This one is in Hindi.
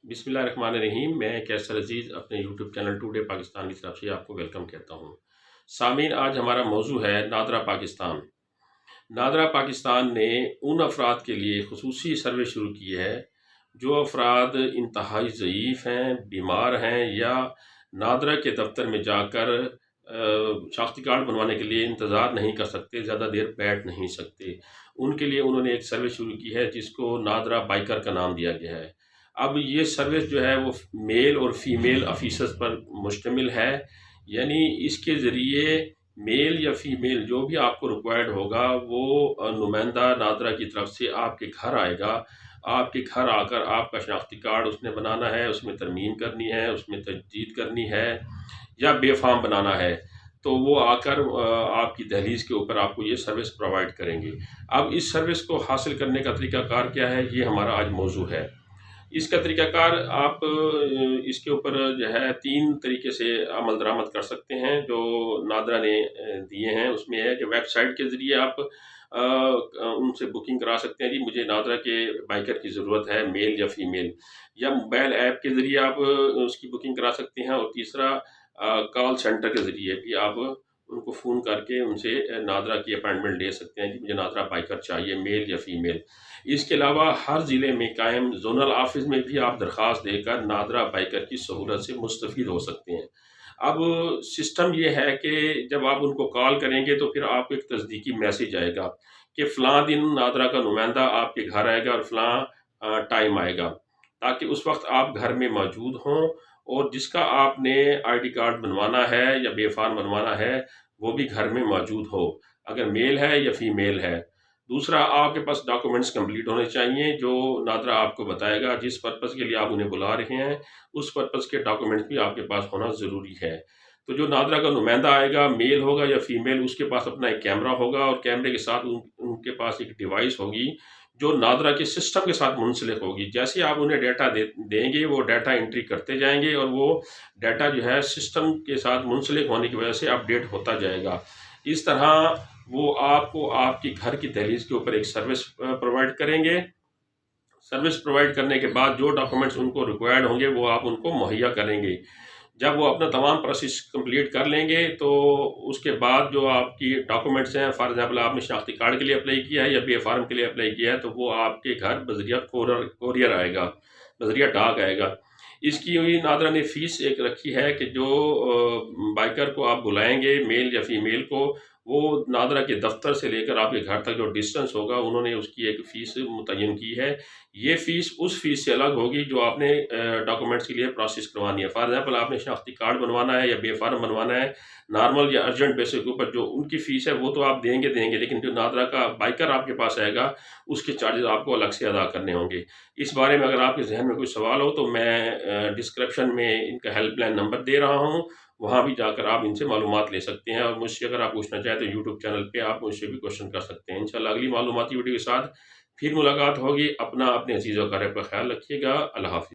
बिस्मिल्लाहिर्रहमानिर्रहीम। मैं कैसर अज़ीज़ अपने यूट्यूब चैनल टुडे पाकिस्तान की तरफ से आपको वेलकम कहता हूँ। सामीन, आज हमारा मौजू है नादरा पाकिस्तान। नादरा पाकिस्तान ने उन अफराद के लिए खसूसी सर्विस शुरू की है जो अफराद इंतहाई ज़ईफ़ हैं, बीमार हैं या नादरा के दफ्तर में जाकर शनाख्ती कार्ड बनवाने के लिए इंतज़ार नहीं कर सकते, ज़्यादा देर बैठ नहीं सकते। उनके लिए उन्होंने एक सर्विस शुरू की है जिसको नादरा बाइकर का नाम दिया गया है। अब ये सर्विस जो है वो मेल और फीमेल ऑफिसर्स पर मुश्तमिल है, यानी इसके ज़रिए मेल या फीमेल जो भी आपको रिक्वायर्ड होगा वो नुमाइंदा नादरा की तरफ से आपके घर आएगा। आपके घर आकर आपका शनाख्ती कार्ड उसने बनाना है, उसमें तरमीम करनी है, उसमें तजदीद करनी है या बेफाम बनाना है, तो वो आकर आपकी दहलीज़ के ऊपर आपको ये सर्विस प्रोवाइड करेंगे। अब इस सर्विस को हासिल करने का तरीक़ाकार क्या है, ये हमारा आज मौजू है। इसका तरीक़ाकार आप इसके ऊपर जो है 3 तरीके से अमल दरामद कर सकते हैं जो नादरा ने दिए हैं। उसमें है कि वेबसाइट के ज़रिए आप उनसे बुकिंग करा सकते हैं, जी मुझे नादरा के बाइकर की ज़रूरत है, मेल या फ़ीमेल, या मोबाइल ऐप के ज़रिए आप उसकी बुकिंग करा सकते हैं। और तीसरा कॉल सेंटर के ज़रिए भी आप उनको फ़ोन करके उनसे नादरा की अपॉइंटमेंट ले सकते हैं कि मुझे नादरा बाइकर चाहिए, मेल या फ़ीमेल। इसके अलावा हर ज़िले में कायम ज़ोनल ऑफ़िस में भी आप दरख्वास्त देकर नादरा बाइकर की सहूलत से मुस्तफ़ीद हो सकते हैं। अब सिस्टम ये है कि जब आप उनको कॉल करेंगे तो फिर आपको एक तस्दीकी मैसेज आएगा कि फ़लाँ दिन नादरा का नुमाइंदा आपके घर आएगा और फ़लाँ टाइम आएगा, ताकि उस वक़्त आप घर में मौजूद हों और जिसका आपने आईडी कार्ड बनवाना है या बेफ़ार्म बनवाना है, वो भी घर में मौजूद हो, अगर मेल है या फ़ीमेल है। दूसरा, आपके पास डॉक्यूमेंट्स कंप्लीट होने चाहिए जो नादरा आपको बताएगा जिस पर्पज़ के लिए आप उन्हें बुला रहे हैं, उस पर्पज़ के डॉक्यूमेंट्स भी आपके पास होना ज़रूरी है। तो जो नादरा का नुमाइंदा आएगा, मेल होगा या फ़ीमेल, उसके पास अपना एक कैमरा होगा और कैमरे के साथ उनके पास एक डिवाइस होगी जो नादरा के सिस्टम के साथ मुंसलिक होगी। जैसे आप उन्हें डाटा देंगे, वो डाटा एंट्री करते जाएँगे और वो डाटा जो है सिस्टम के साथ मुंसलिक होने की वजह से अपडेट होता जाएगा। इस तरह वो आपको आपके घर की दहलीज़ के ऊपर एक सर्विस प्रोवाइड करेंगे। सर्विस प्रोवाइड करने के बाद जो डॉक्यूमेंट्स उनको रिक्वायर्ड होंगे वो आप उनको मुहैया करेंगे। जब वो अपना तमाम प्रोसेस कंप्लीट कर लेंगे तो उसके बाद जो आपकी डॉक्यूमेंट्स हैं, फॉर एग्ज़ाम्पल आपने शनाख्ती कार्ड के लिए अप्लाई किया है या बे-फ़ार्म के लिए अप्लाई किया है, तो वो आपके घर बज़रिया कोरियर आएगा, बज़रिया डाक आएगा। इसकी हुई नादरा ने फ़ीस एक रखी है कि जो बाइकर को आप बुलाएँगे, मेल या फ़ीमेल को, वो नादरा के दफ्तर से लेकर आपके घर तक जो डिस्टेंस होगा, उन्होंने उसकी एक फ़ीस मुतय्यन की है। ये फ़ीस उस फ़ीस से अलग होगी जो आपने डॉक्यूमेंट्स के लिए प्रोसेस करवानी है। फॉर एग्ज़ाम्पल आपने शनाख्ती कार्ड बनवाना है या बे-फ़ार्म बनवाना है, नॉर्मल या अर्जेंट बेसिस के ऊपर जो उनकी फ़ीस है वो तो आप देंगे, लेकिन जो नादरा का बाइकर आपके पास आएगा, उसके चार्जेज़ आपको अलग से अदा करने होंगे। इस बारे में अगर आपके ज़हन में कोई सवाल हो तो मैं डिस्क्रिप्शन में इनका हेल्पलाइन नंबर दे रहा हूँ, वहाँ भी जाकर आप इनसे मालूमात ले सकते हैं और मुझसे अगर आप पूछना चाहें तो यूट्यूब चैनल पे आप मुझसे भी क्वेश्चन कर सकते हैं। इंशाअल्लाह अगली मालूमाती वीडियो के साथ फिर मुलाकात होगी। अपने अज़ीज़ व अक़ारिब का ख़्याल रखिएगा। अल्लाह हाफ़िज़।